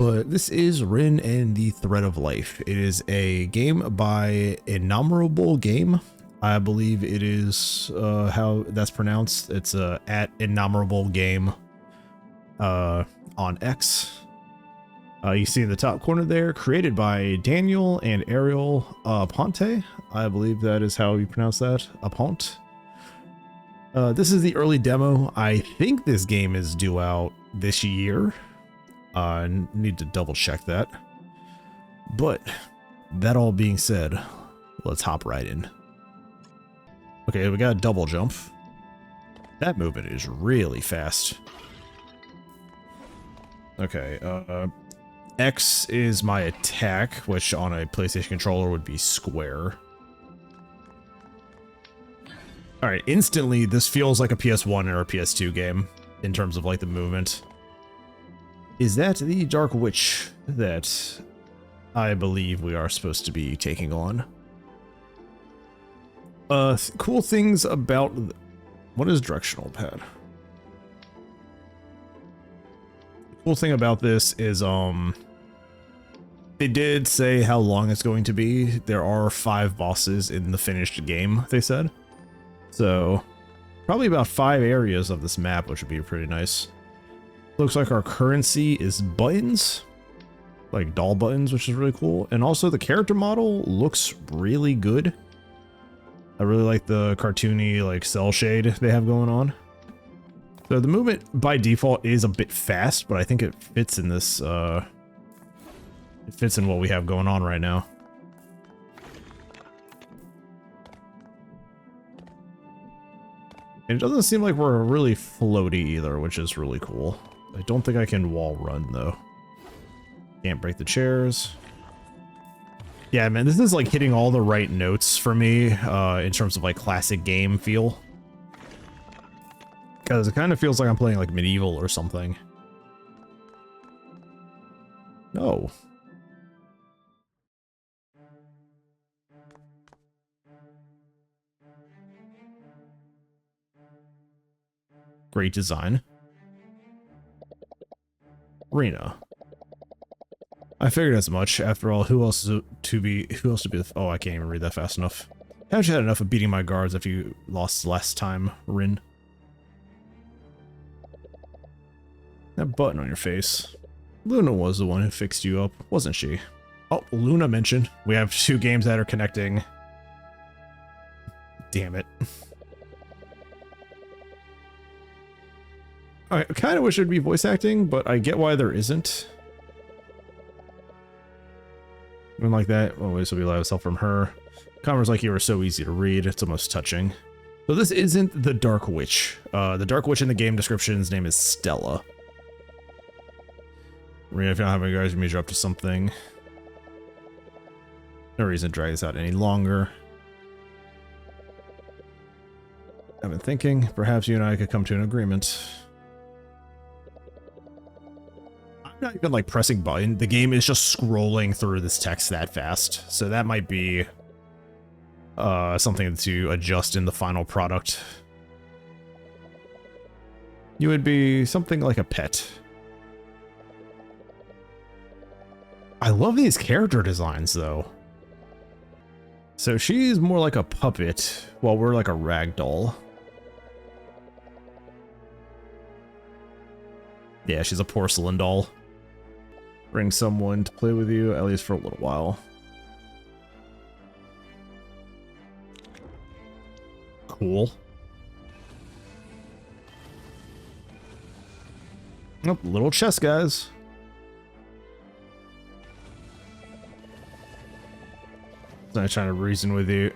but this is Rin and the Thread of Life. It is a game by Innumerable Game. I believe it is how that's pronounced. It's at Innumerable Game on X. You see in the top corner there, created by Daniel and Ariel Ponte. I believe that is how you pronounce that, Aponte. This is the early demo. I think this game is due out this year. Need to double check that. But that all being said, let's hop right in. Okay, we got a double jump. That movement is really fast. Okay, X is my attack, which on a PlayStation controller would be square. Alright, instantly this feels like a PS1 or a PS2 game in terms of like the movement. Is that the Dark Witch that I believe we are supposed to be taking on? Cool things about... What is directional pad? Cool thing about this is, they did say how long it's going to be. There are 5 bosses in the finished game, they said. So, probably about 5 areas of this map, which would be pretty nice. Looks like our currency is buttons, like doll buttons, which is really cool. And also the character model looks really good. I really like the cartoony like cell shade they have going on. So the movement by default is a bit fast, but I think it fits in this, it fits in what we have going on right now. And it doesn't seem like we're really floaty either, which is really cool. I don't think I can wall run though. Can't break the chairs. Yeah, man, this is like hitting all the right notes for me in terms of like classic game feel. Because it kind of feels like I'm playing like medieval or something. No. Great design. Reena. I figured as much. After all, who else to be the... Oh, I can't even read that fast enough. Haven't you had enough of beating my guards if you lost last time, Rin? That button on your face. Luna was the one who fixed you up, wasn't she? Oh, Luna mentioned. We have 2 games that are connecting. Damn it. I kind of wish there'd be voice acting, but I get why there isn't. Even like that. Oh, this will be loud as hell from her. Comments like you are so easy to read. It's almost touching. So this isn't the Dark Witch. The Dark Witch in the game description's name is Stella. Reena, if you don't have any guys, you means you're up to something. No reason to drag this out any longer. I've been thinking, perhaps you and I could come to an agreement. I'm not even like pressing button. The game is just scrolling through this text that fast. So that might be something to adjust in the final product. You would be something like a pet. I love these character designs though. So she's more like a puppet while we're like a ragdoll. Yeah, she's a porcelain doll. Bring someone to play with you, at least for a little while. Cool. Oh, little chest guys. I'm trying to reason with you.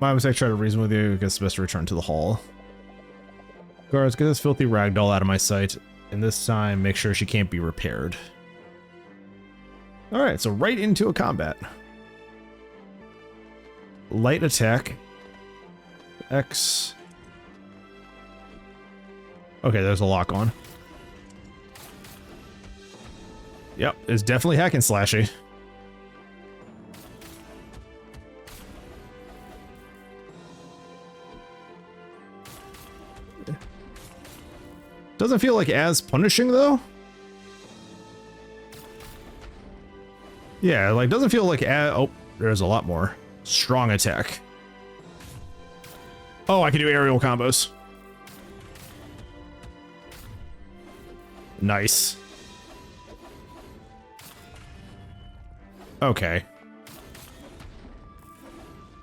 My mistake, try to reason with you. I guess it's best to return to the hall. Guards, get this filthy ragdoll out of my sight. And this time, make sure she can't be repaired. Alright, so right into a combat. Light attack. X. Okay, there's a lock on. Yep, it's definitely hack and slashy. Doesn't feel like as punishing though. Yeah, like doesn't feel like, oh, there's a lot more. Strong attack. Oh, I can do aerial combos. Nice. Okay.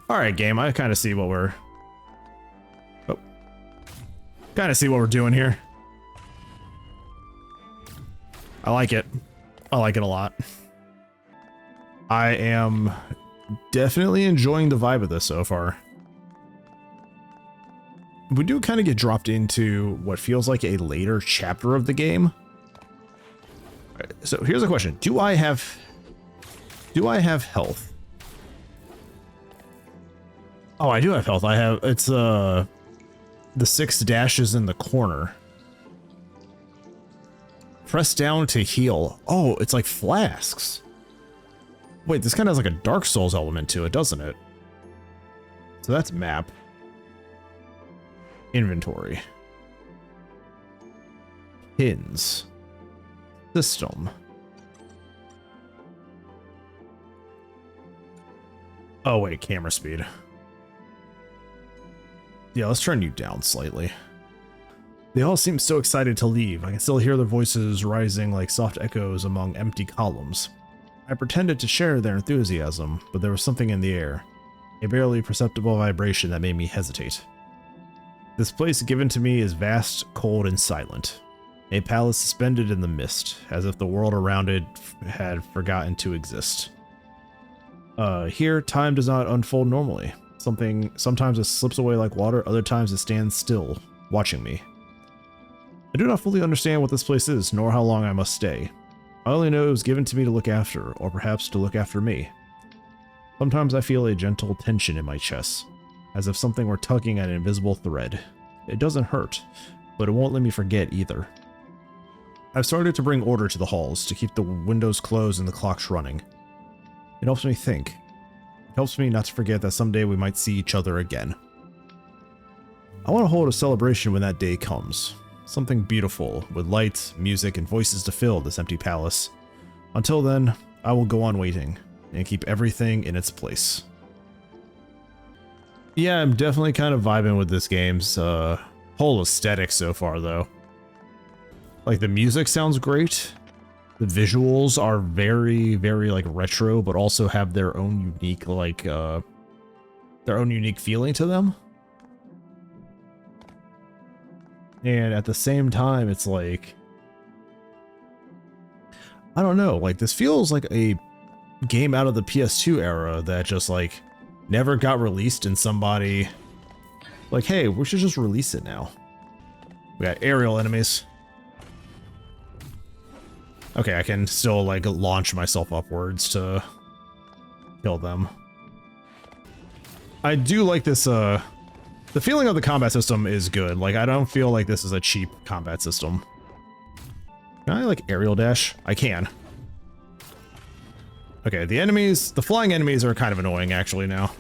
All right, game. I kind of see what we're... Oh. Kind of see what we're doing here. I like it. I like it a lot. I am definitely enjoying the vibe of this so far. We do kind of get dropped into what feels like a later chapter of the game. Right, so here's a question. Do I have health? Oh, I do have health. I have, it's the 6 dashes in the corner. Press down to heal. Oh, it's like flasks. Wait, this kind of has like a Dark Souls element to it, doesn't it? So that's map. Inventory. Pins. System. Oh wait, camera speed. Yeah, let's turn you down slightly. They all seem so excited to leave. I can still hear their voices rising like soft echoes among empty columns. I pretended to share their enthusiasm, but there was something in the air. A barely perceptible vibration that made me hesitate. This place given to me is vast, cold, and silent. A palace suspended in the mist, as if the world around it had forgotten to exist. Here, time does not unfold normally. Sometimes it slips away like water, other times it stands still, watching me. I do not fully understand what this place is, nor how long I must stay. I only know it was given to me to look after, or perhaps to look after me. Sometimes I feel a gentle tension in my chest, as if something were tugging at an invisible thread. It doesn't hurt, but it won't let me forget either. I've started to bring order to the halls, to keep the windows closed and the clocks running. It helps me think. It helps me not to forget that someday we might see each other again. I want to hold a celebration when that day comes. Something beautiful, with lights, music, and voices to fill this empty palace. Until then, I will go on waiting, and keep everything in its place. Yeah, I'm definitely kind of vibing with this game's whole aesthetic so far, though. Like, the music sounds great. The visuals are very, very, like, retro, but also have their own unique, like, their own unique feeling to them. And at the same time, it's like, I don't know, like, this feels like a game out of the PS2 era that just, like, never got released and somebody, like, hey, we should just release it now. We got aerial enemies. Okay, I can still, like, launch myself upwards to kill them. I do like this, the feeling of the combat system is good. Like, I don't feel like this is a cheap combat system. Can I, like, aerial dash? I can. Okay, the flying enemies are kind of annoying, actually, now.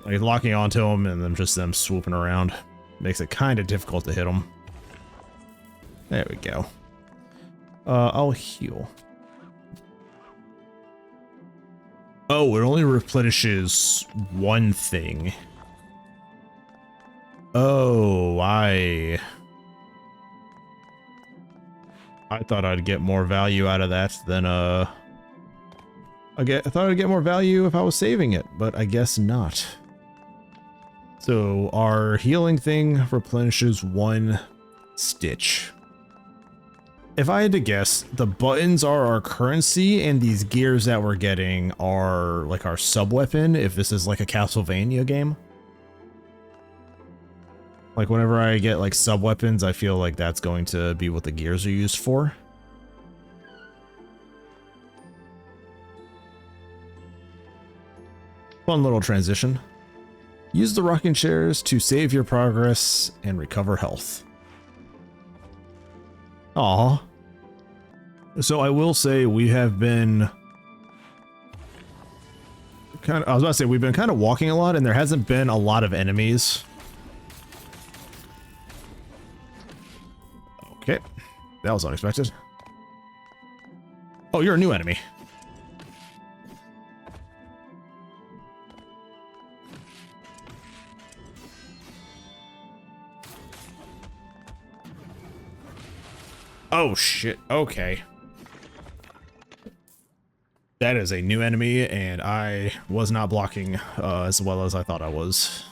Like, locking onto them and then just them swooping around makes it kind of difficult to hit them. There we go. I'll heal. Oh, it only replenishes one thing. Oh, I thought I'd get more value out of that than I thought I'd get more value if I was saving it, but I guess not. So our healing thing replenishes 1 stitch. If I had to guess, the buttons are our currency and these gears that we're getting are like our sub-weapon if this is like a Castlevania game. Like whenever I get like sub-weapons, I feel like that's going to be what the gears are used for. Fun little transition. Use the rocking chairs to save your progress and recover health. Aw. So I will say we have been I was about to say we've been kind of walking a lot and there hasn't been a lot of enemies. Okay. That was unexpected. Oh, you're a new enemy. Oh shit, okay. That is a new enemy, and I was not blocking as well as I thought I was.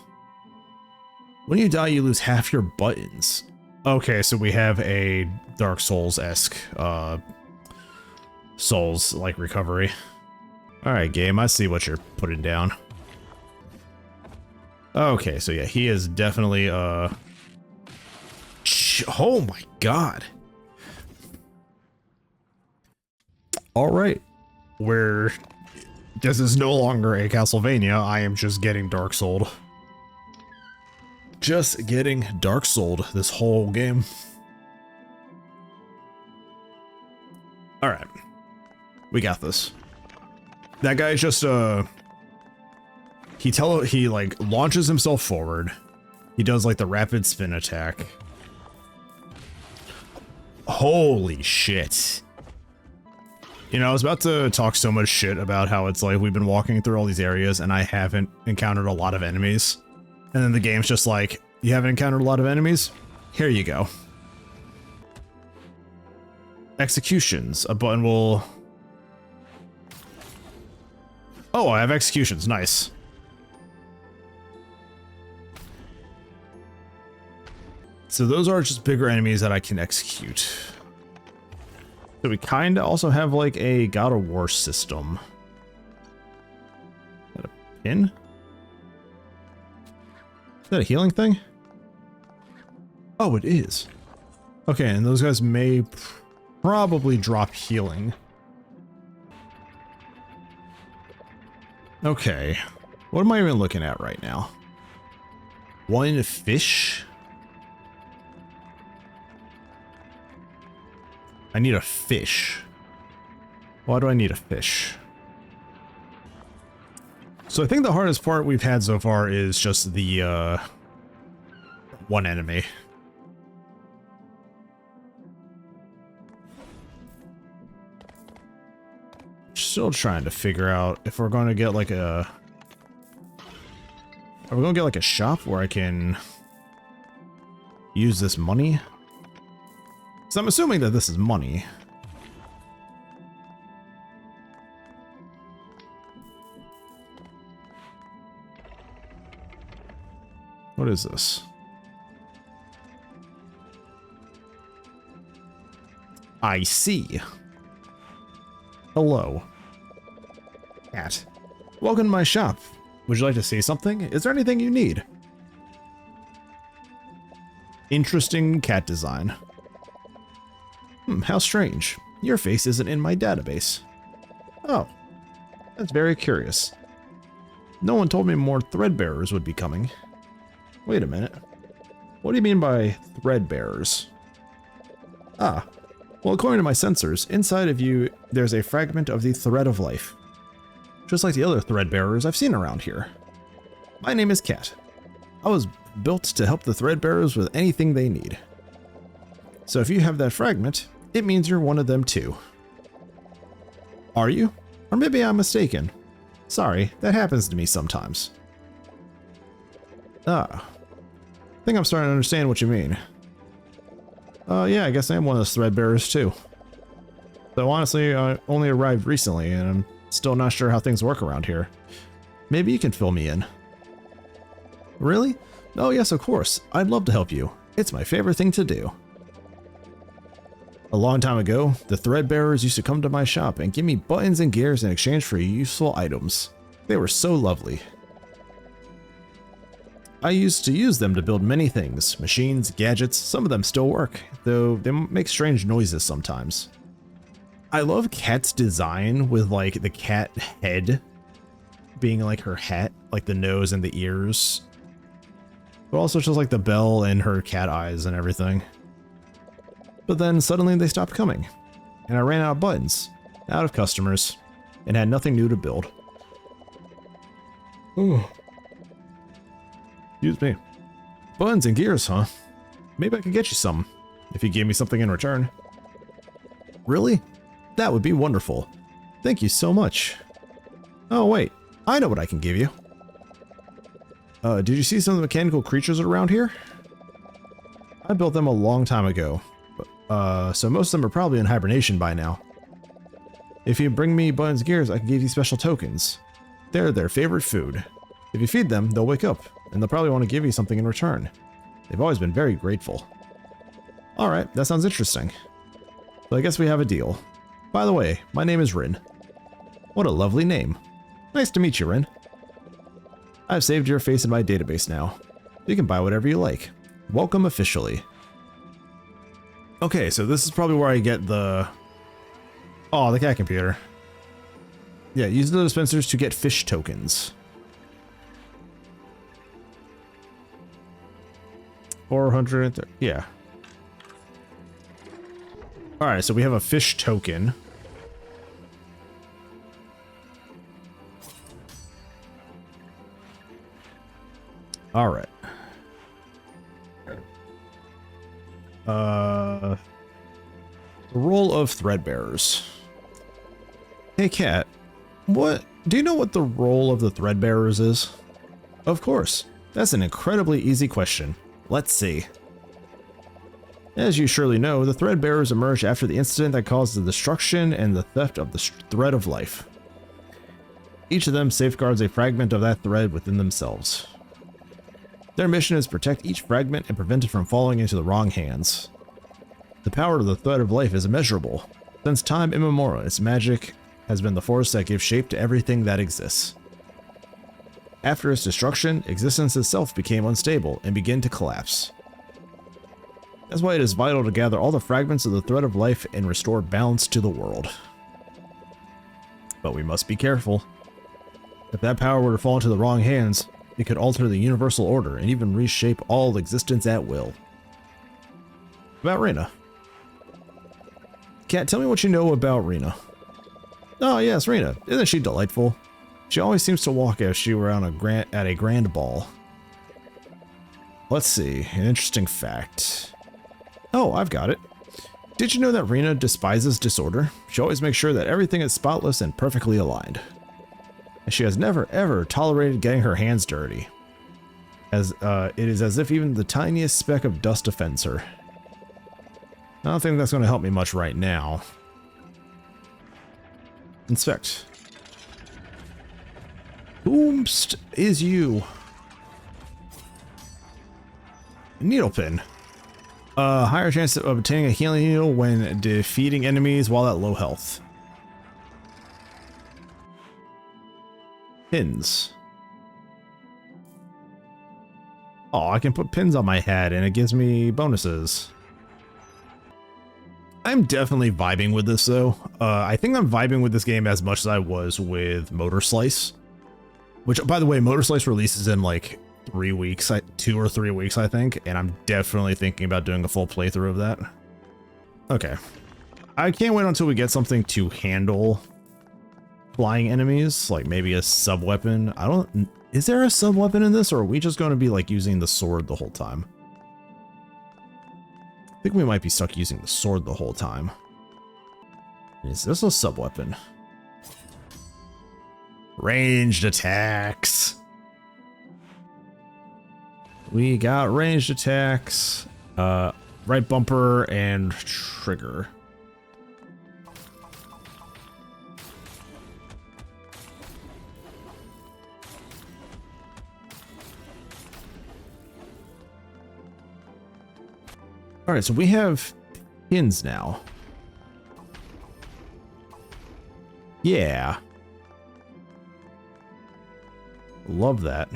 When you die, you lose half your buttons. Okay, so we have a Dark Souls-esque Souls-like recovery. Alright, game, I see what you're putting down. Okay, so yeah, he is definitely, oh my god. Alright. This is no longer a Castlevania, I am just getting Dark Souled. Just getting Dark Souled this whole game. Alright. We got this. That guy just, he like launches himself forward. He does like the rapid spin attack. Holy shit. You know, I was about to talk so much shit about how it's like we've been walking through all these areas and I haven't encountered a lot of enemies. And then the game's just like, you haven't encountered a lot of enemies? Here you go. Executions. A button will... Oh, I have executions. Nice. So those are just bigger enemies that I can execute. So we kind of also have like a God of War system. Is that a pin? Is that a healing thing? Oh, it is. Okay, and those guys may probably drop healing. Okay, what am I even looking at right now? One fish? I need a fish. Why do I need a fish? So I think the hardest part we've had so far is just the, one enemy. Still trying to figure out if we're going to get like a... Are we going to get like a shop where I can use this money? So I'm assuming that this is money. What is this? I see. Hello. Cat. Welcome to my shop. Would you like to see something? Is there anything you need? Interesting cat design. How strange. Your face isn't in my database. Oh, that's very curious. No one told me more threadbearers would be coming. Wait a minute. What do you mean by threadbearers? Ah, well, according to my sensors, inside of you, there's a fragment of the thread of life. Just like the other threadbearers I've seen around here. My name is Cat. I was built to help the threadbearers with anything they need. So if you have that fragment, it means you're one of them too. Are you? Or maybe I'm mistaken. Sorry, that happens to me sometimes. Ah. I think I'm starting to understand what you mean. Yeah, I guess I am one of those threadbearers too. Though honestly, I only arrived recently and I'm still not sure how things work around here. Maybe you can fill me in. Really? Oh yes, of course. I'd love to help you. It's my favorite thing to do. A long time ago, the threadbearers used to come to my shop and give me buttons and gears in exchange for useful items. They were so lovely. I used to use them to build many things, machines, gadgets. Some of them still work, though they make strange noises sometimes. I love Cat's design with like the cat head being like her hat, like the nose and the ears. But also just like the bell and her cat eyes and everything. But then suddenly they stopped coming, and I ran out of buttons, out of customers, and had nothing new to build. Ooh. Excuse me. Buttons and gears, huh? Maybe I could get you some, if you gave me something in return. Really? That would be wonderful. Thank you so much. Oh wait, I know what I can give you. Did you see some of the mechanical creatures around here? I built them a long time ago, So most of them are probably in hibernation by now. If you bring me buttons gears, I can give you special tokens. They're their favorite food. If you feed them, they'll wake up, and they'll probably want to give you something in return. They've always been very grateful. Alright, that sounds interesting. So I guess we have a deal. By the way, my name is Rin. What a lovely name. Nice to meet you, Rin. I've saved your face in my database now. You can buy whatever you like. Welcome officially. Okay, so this is probably where I get the... Oh, the cat computer. Yeah, use the dispensers to get fish tokens. 400, yeah. Alright, so we have a fish token. Alright. The role of threadbearers. Hey cat, do you know what the role of the threadbearers is? Of course, that's an incredibly easy question. Let's see. As you surely know, the threadbearers emerged after the incident that caused the destruction and the theft of the thread of life. Each of them safeguards a fragment of that thread within themselves. Their mission is to protect each fragment and prevent it from falling into the wrong hands. The power of the thread of life is immeasurable. Since time immemorial, its magic has been the force that gives shape to everything that exists. After its destruction, existence itself became unstable and began to collapse. That's why it is vital to gather all the fragments of the thread of life and restore balance to the world. But we must be careful. If that power were to fall into the wrong hands, it could alter the universal order and even reshape all existence at will. About Reena. Cat, tell me what you know about Reena. Oh yes, Reena. Isn't she delightful? She always seems to walk as she were on at a grand ball. Let's see, an interesting fact. Oh, I've got it. Did you know that Reena despises disorder? She always makes sure that everything is spotless and perfectly aligned. And she has never ever tolerated getting her hands dirty. It is as if even the tiniest speck of dust offends her. I don't think that's going to help me much right now. Inspect. Whomst is you? Needle pin. Higher chance of obtaining a healing needle when defeating enemies while at low health. Pins. Oh, I can put pins on my head and it gives me bonuses. I'm definitely vibing with this though. I think I'm vibing with this game as much as I was with Motor Slice. Which, by the way, Motor Slice releases in like 3 weeks, 2 or 3 weeks, I think. And I'm definitely thinking about doing a full playthrough of that. Okay. I can't wait until we get something to handle flying enemies, like maybe a sub-weapon. Is there a sub-weapon in this, or are we just going to be like using the sword the whole time? I think we might be stuck using the sword the whole time. Is this a sub-weapon? Ranged attacks. We got ranged attacks, right bumper and trigger. All right, so we have pins now. Yeah. Love that.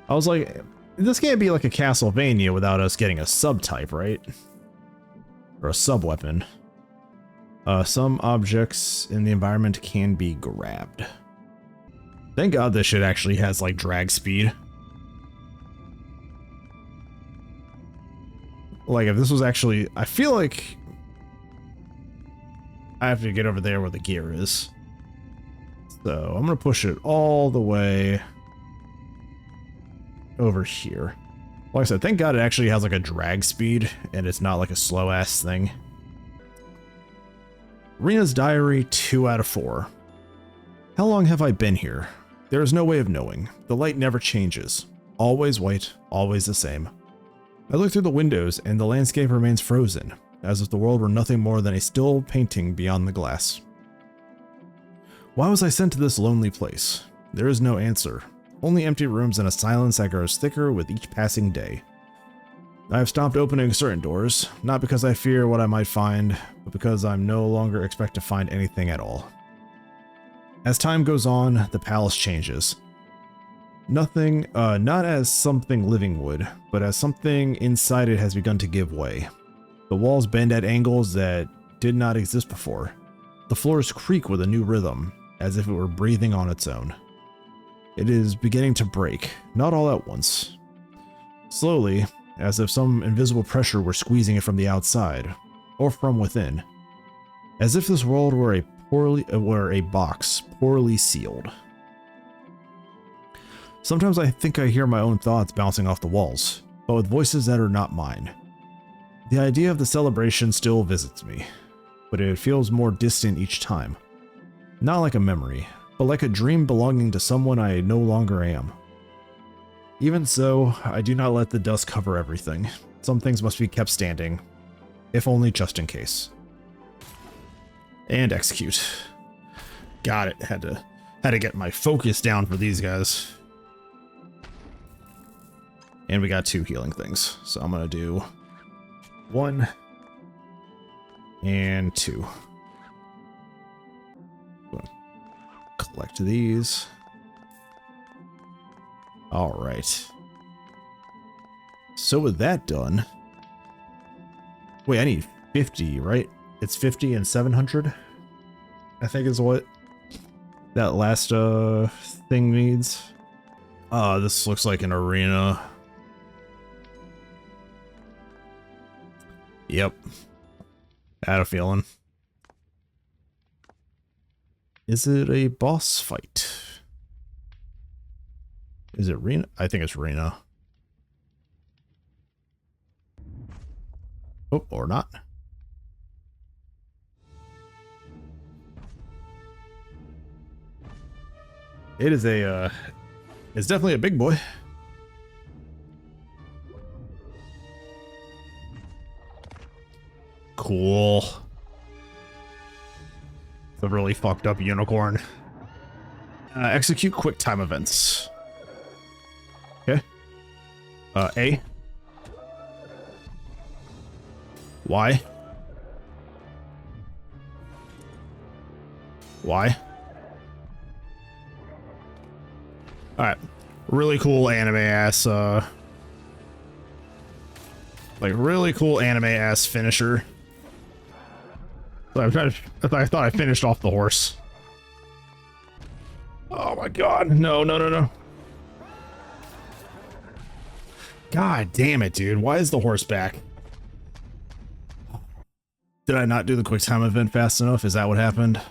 I was like, this can't be like a Castlevania without us getting a subtype, right? Or a sub-weapon. Some objects in the environment can be grabbed. Thank God this shit actually has like drag speed. Like if this was actually, I feel like I have to get over there where the gear is. So I'm gonna push it all the way over here. Like I said, thank God it actually has like a drag speed and it's not like a slow ass thing. Reena's diary, 2 out of 4. How long have I been here? There is no way of knowing. The light never changes. Always white, always the same. I look through the windows and the landscape remains frozen, as if the world were nothing more than a still painting beyond the glass. Why was I sent to this lonely place? There is no answer. Only empty rooms and a silence that grows thicker with each passing day. I have stopped opening certain doors, not because I fear what I might find, but because I no longer expect to find anything at all. As time goes on, the palace changes. Nothing, not as something living would, but as something inside it has begun to give way. The walls bend at angles that did not exist before. The floors creak with a new rhythm, as if it were breathing on its own. It is beginning to break, not all at once. Slowly, as if some invisible pressure were squeezing it from the outside, or from within. As if this world were a box poorly sealed. Sometimes I think I hear my own thoughts bouncing off the walls, but with voices that are not mine. The idea of the celebration still visits me, but it feels more distant each time. Not like a memory, but like a dream belonging to someone I no longer am. Even so, I do not let the dust cover everything. Some things must be kept standing, if only just in case. And execute. Got it. Had to get my focus down for these guys. And we got 2 healing things, so I'm gonna do 1 and 2. Collect these. All right. So with that done, wait, I need 50, right? It's 50 and 700, I think is what that last thing needs. This looks like an arena. Yep. I had a feeling. Is it a boss fight? Is it Reena? I think it's Reena. Oh, or not. It is a, it's definitely a big boy. Cool. It's a really fucked up unicorn. Execute quick time events. Okay. A. Y. Y. Alright. Really cool anime ass, like really cool anime ass finisher. I thought I finished off the horse. Oh my god. No, no, no, no. God damn it, dude. Why is the horse back? Did I not do the quick time event fast enough? Is that what happened?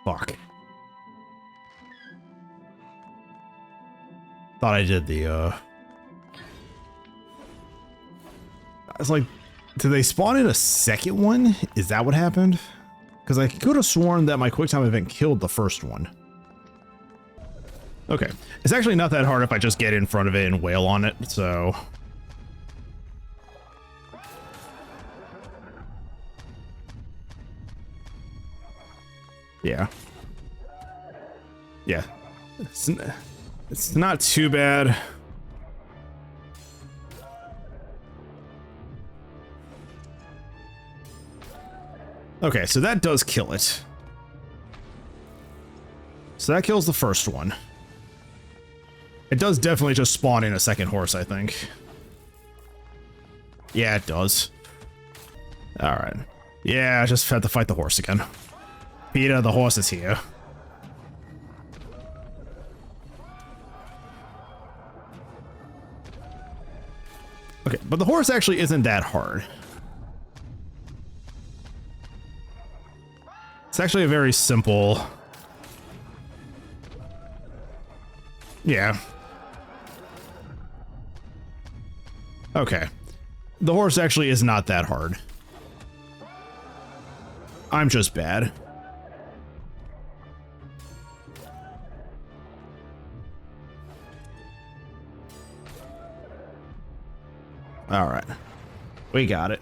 Fuck. Thought I did the, I was like, did they spawn in a second one? Is that what happened? Because I could have sworn that my quick time event killed the first one. Okay. It's actually not that hard if I just get in front of it and wail on it, so... Yeah. Yeah. It's not too bad. Okay, so that does kill it. So that kills the first one. It does definitely just spawn in a second horse, I think. Yeah, it does. Alright. Yeah, I just had to fight the horse again. Peter, the horse is here. Okay, but the horse actually isn't that hard. It's actually a very simple... Yeah. Okay. The horse actually is not that hard. I'm just bad. All right. We got it.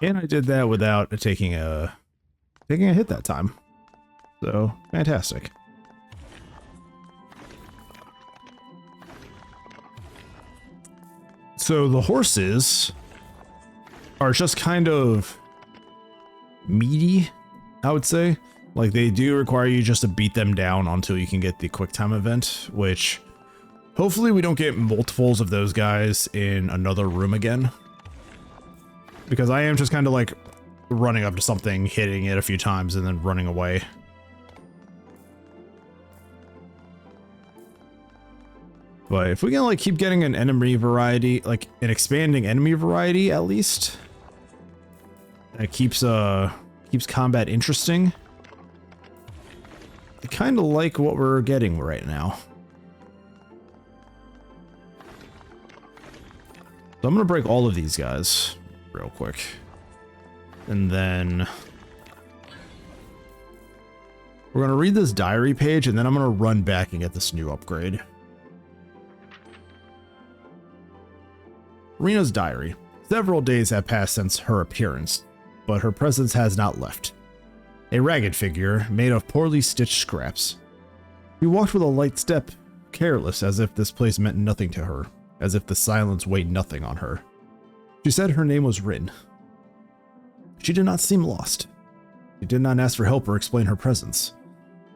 And I did that without taking a hit that time. So, fantastic. So the horses are just kind of meaty, I would say. Like, they do require you just to beat them down until you can get the quick time event, which hopefully we don't get multiples of those guys in another room again. Because I am just kind of like running up to something, hitting it a few times, and then running away. But if we can like keep getting an enemy variety, like an expanding enemy variety at least, and it keeps combat interesting. I kind of like what we're getting right now. So I'm gonna break all of these guys real quick, and then we're gonna read this diary page, and then I'm gonna run back and get this new upgrade. Reena's diary. Several days have passed since her appearance, but her presence has not left. A ragged figure made of poorly stitched scraps. She walked with a light step, careless, as if this place meant nothing to her, as if the silence weighed nothing on her. She said her name was Rin. She did not seem lost. She did not ask for help or explain her presence.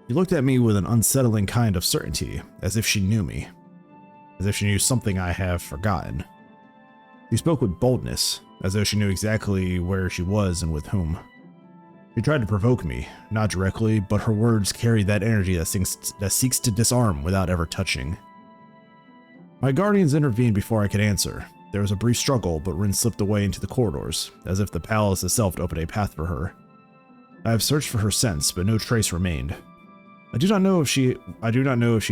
She looked at me with an unsettling kind of certainty, as if she knew me, as if she knew something I have forgotten. She spoke with boldness, as though she knew exactly where she was and with whom. She tried to provoke me, not directly, but her words carried that energy that seeks to disarm without ever touching. My guardians intervened before I could answer. There was a brief struggle, but Rin slipped away into the corridors, as if the palace itself opened a path for her. I have searched for her since, but no trace remained. I do not know if she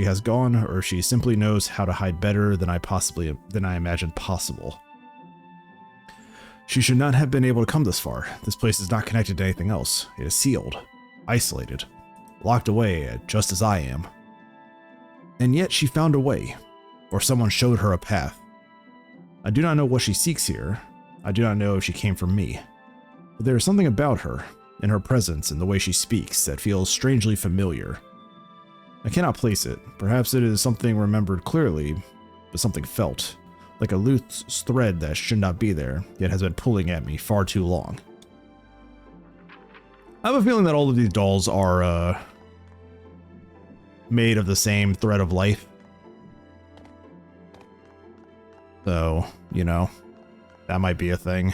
has gone, or if she simply knows how to hide better than I imagined possible. She should not have been able to come this far. This place is not connected to anything else. It is sealed, isolated, locked away, just as I am. And yet she found a way, or someone showed her a path. I do not know what she seeks here. I do not know if she came from me. But there is something about her, in her presence and the way she speaks, that feels strangely familiar. I cannot place it. Perhaps it is something remembered clearly, but something felt. Like a loose thread that should not be there, yet has been pulling at me far too long. I have a feeling that all of these dolls are made of the same thread of life. So, you know, that might be a thing.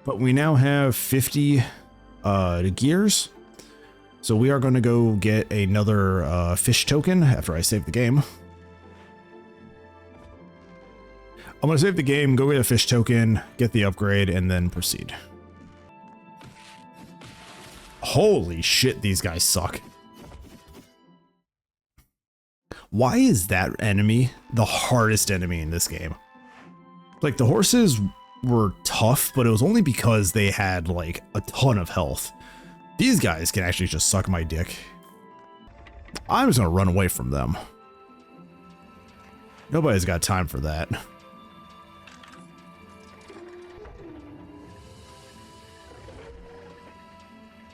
But we now have 50 gears. So we are going to go get another fish token after I save the game. I'm going to save the game, go get a fish token, get the upgrade, and then proceed. Holy shit, these guys suck. Why is that enemy the hardest enemy in this game? Like, the horses were tough, but it was only because they had, like, a ton of health. These guys can actually just suck my dick. I'm just going to run away from them. Nobody's got time for that.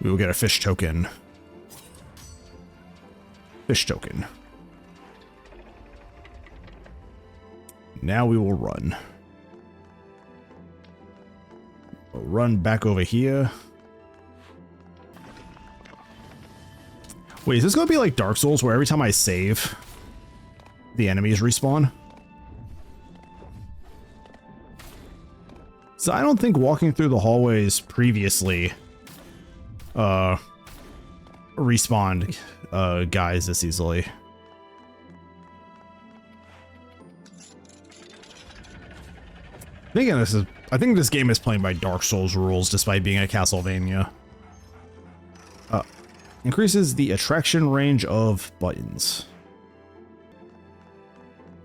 We will get a fish token. Fish token. Now we will run. We'll run back over here. Wait, is this going to be like Dark Souls where every time I save, the enemies respawn? So I don't think walking through the hallways previously respawned guys this easily. I think this game is playing by Dark Souls rules despite being a Castlevania. Increases the attraction range of buttons.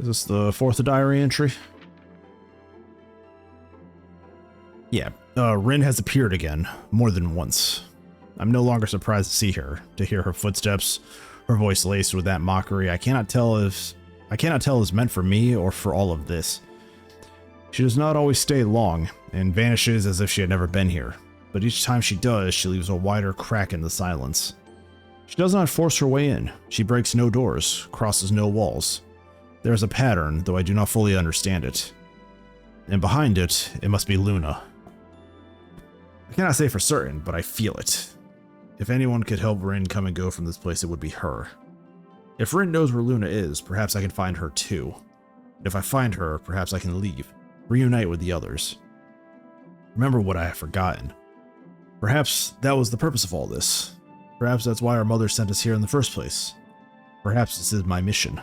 Is this the fourth diary entry? Yeah, Rin has appeared again, more than once. I'm no longer surprised to see her, to hear her footsteps, her voice laced with that mockery. I cannot I cannot tell if it's meant for me or for all of this. She does not always stay long, and vanishes as if she had never been here. But each time she does, she leaves a wider crack in the silence. She does not force her way in. She breaks no doors, crosses no walls. There is a pattern, though I do not fully understand it. And behind it, it must be Luna. I cannot say for certain, but I feel it. If anyone could help Rin come and go from this place, it would be her. If Rin knows where Luna is, perhaps I can find her too. And if I find her, perhaps I can leave, reunite with the others. Remember what I have forgotten. Perhaps that was the purpose of all this. Perhaps that's why our mother sent us here in the first place. Perhaps this is my mission.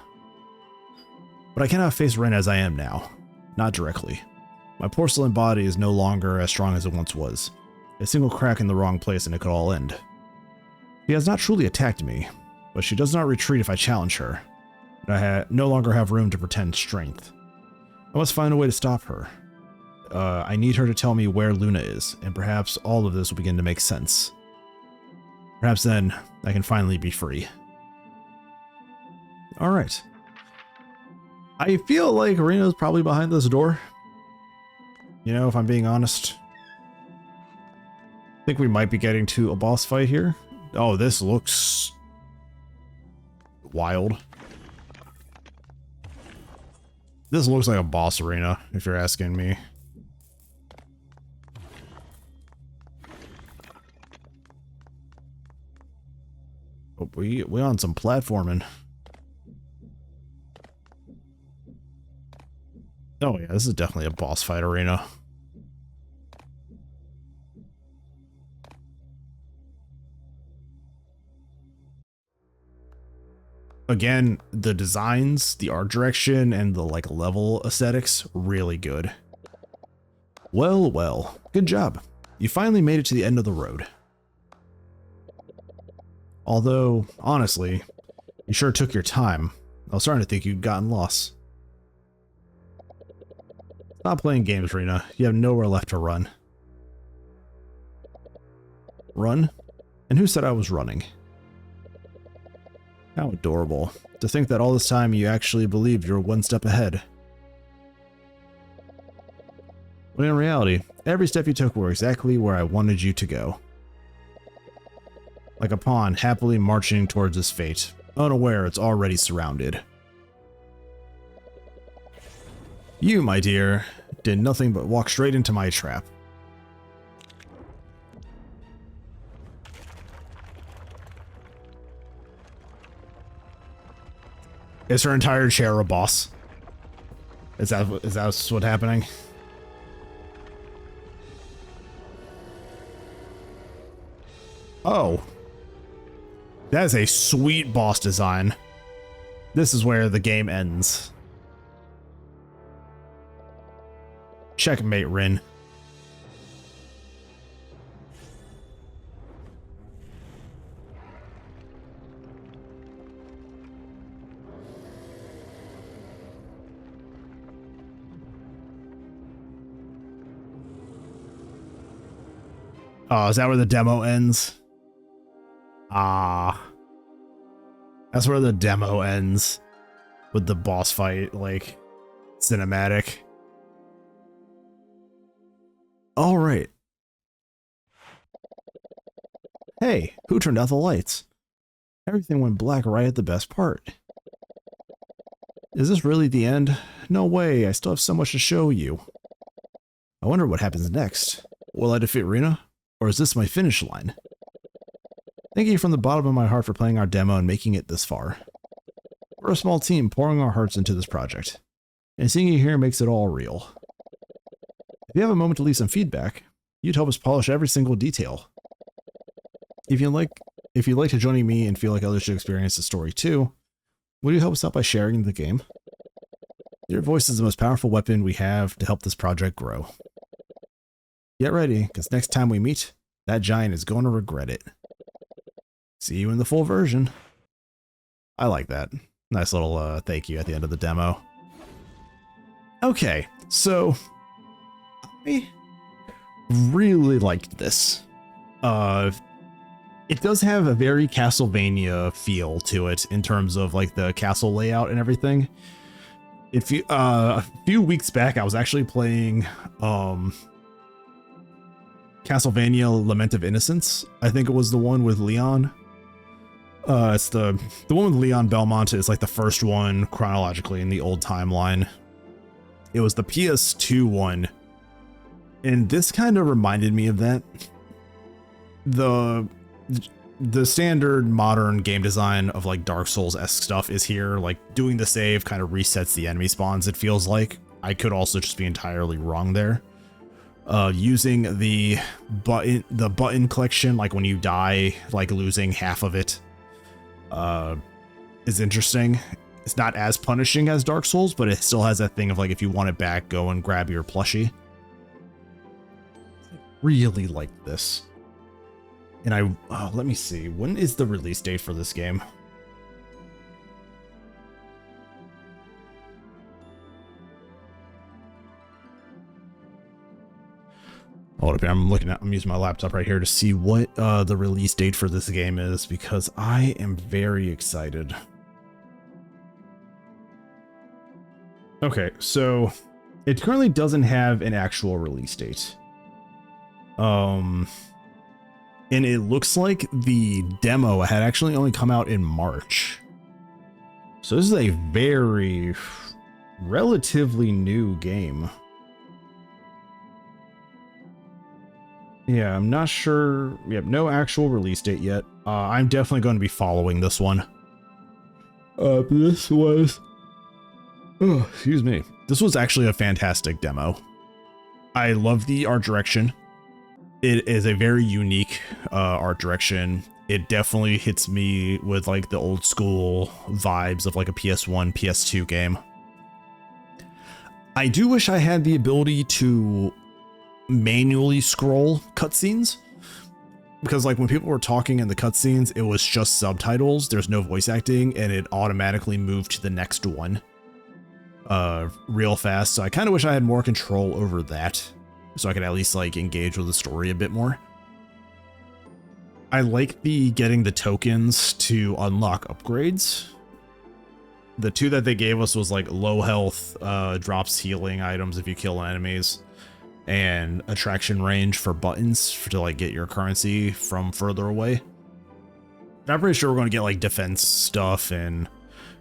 But I cannot face Rin as I am now. Not directly. My porcelain body is no longer as strong as it once was. A single crack in the wrong place and it could all end. She has not truly attacked me, but she does not retreat if I challenge her. And I no longer have room to pretend strength. I must find a way to stop her. I need her to tell me where Luna is, and perhaps all of this will begin to make sense. Perhaps then, I can finally be free. Alright. I feel like Reena's probably behind this door. You know, if I'm being honest. I think we might be getting to a boss fight here. Oh, this looks wild. This looks like a boss arena, if you're asking me. Oh, we on some platforming. Oh yeah, this is definitely a boss fight arena. Again, the designs, the art direction, and the like level aesthetics, really good. Well, well, good job. You finally made it to the end of the road. Although, honestly, you sure took your time. I was starting to think you'd gotten lost. Stop playing games, Reena. You have nowhere left to run. Run? And who said I was running? How adorable. To think that all this time you actually believed you were one step ahead. When in reality, every step you took were exactly where I wanted you to go. Like a pawn happily marching towards its fate, unaware it's already surrounded. You, my dear, did nothing but walk straight into my trap. Is her entire chair a boss? Is that what's happening? Oh. That is a sweet boss design. This is where the game ends. Checkmate, Rin. Oh, is that where the demo ends? Ah. That's where the demo ends. With the boss fight, like, cinematic. Alright. Hey, who turned out the lights? Everything went black right at the best part. Is this really the end? No way, I still have so much to show you. I wonder what happens next. Will I defeat Reena? Or is this my finish line? Thank you from the bottom of my heart for playing our demo and making it this far. We're a small team pouring our hearts into this project. And seeing you here makes it all real. If you have a moment to leave some feedback, you'd help us polish every single detail. If you'd like to join me and feel like others should experience the story too, would you help us out by sharing the game? Your voice is the most powerful weapon we have to help this project grow. Get ready, because next time we meet, that giant is going to regret it. See you in the full version. I like that. Nice little thank you at the end of the demo. Okay, so I really liked this. It does have a very Castlevania feel to it in terms of like the castle layout and everything. If you a few weeks back, I was actually playing Castlevania Lament of Innocence. I think it was the one with Leon. It's the one with Leon Belmont is like the first one chronologically in the old timeline. It was the PS2 one, and this kind of reminded me of that. The standard modern game design of like Dark Souls-esque stuff is here. Like doing the save kind of resets the enemy spawns, it feels like. I could also just be entirely wrong there. Using the button collection, like when you die, like losing half of it, is interesting. It's not as punishing as Dark Souls, but it still has that thing of like, if you want it back, go and grab your plushie. I really like this. And let me see, when is the release date for this game? Hold up here, I'm using my laptop right here to see what the release date for this game is, because I am very excited. Okay, so it currently doesn't have an actual release date. And it looks like the demo had actually only come out in March. So this is a very relatively new game. Yeah, I'm not sure. Yep, no actual release date yet. I'm definitely going to be following this one. This was... Oh, excuse me. This was actually a fantastic demo. I love the art direction. It is a very unique art direction. It definitely hits me with like the old school vibes of like a PS1, PS2 game. I do wish I had the ability to manually scroll cutscenes, because like when people were talking in the cutscenes, it was just subtitles. There's no voice acting, and it automatically moved to the next one real fast. So I kind of wish I had more control over that, so I could at least like engage with the story a bit more. I like the getting the tokens to unlock upgrades. The two that they gave us was like low health, drops healing items if you kill enemies, and attraction range for buttons to like get your currency from further away. I'm pretty sure we're going to get like defense stuff and,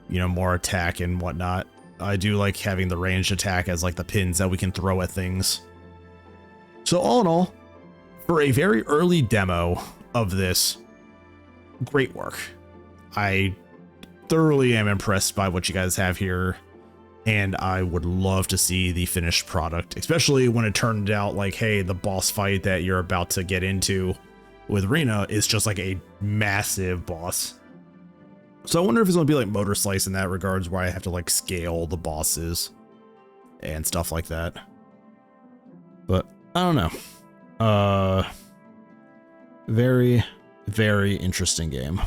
you know, more attack and whatnot. I do like having the ranged attack as like the pins that we can throw at things. So all in all, for a very early demo of this, great work. I thoroughly am impressed by what you guys have here, and I would love to see the finished product, especially when it turned out like, hey, the boss fight that you're about to get into with Reena is just like a massive boss. So I wonder if it's going to be like Motor Slice in that regards, where I have to like scale the bosses and stuff like that. But I don't know. Very, very interesting game.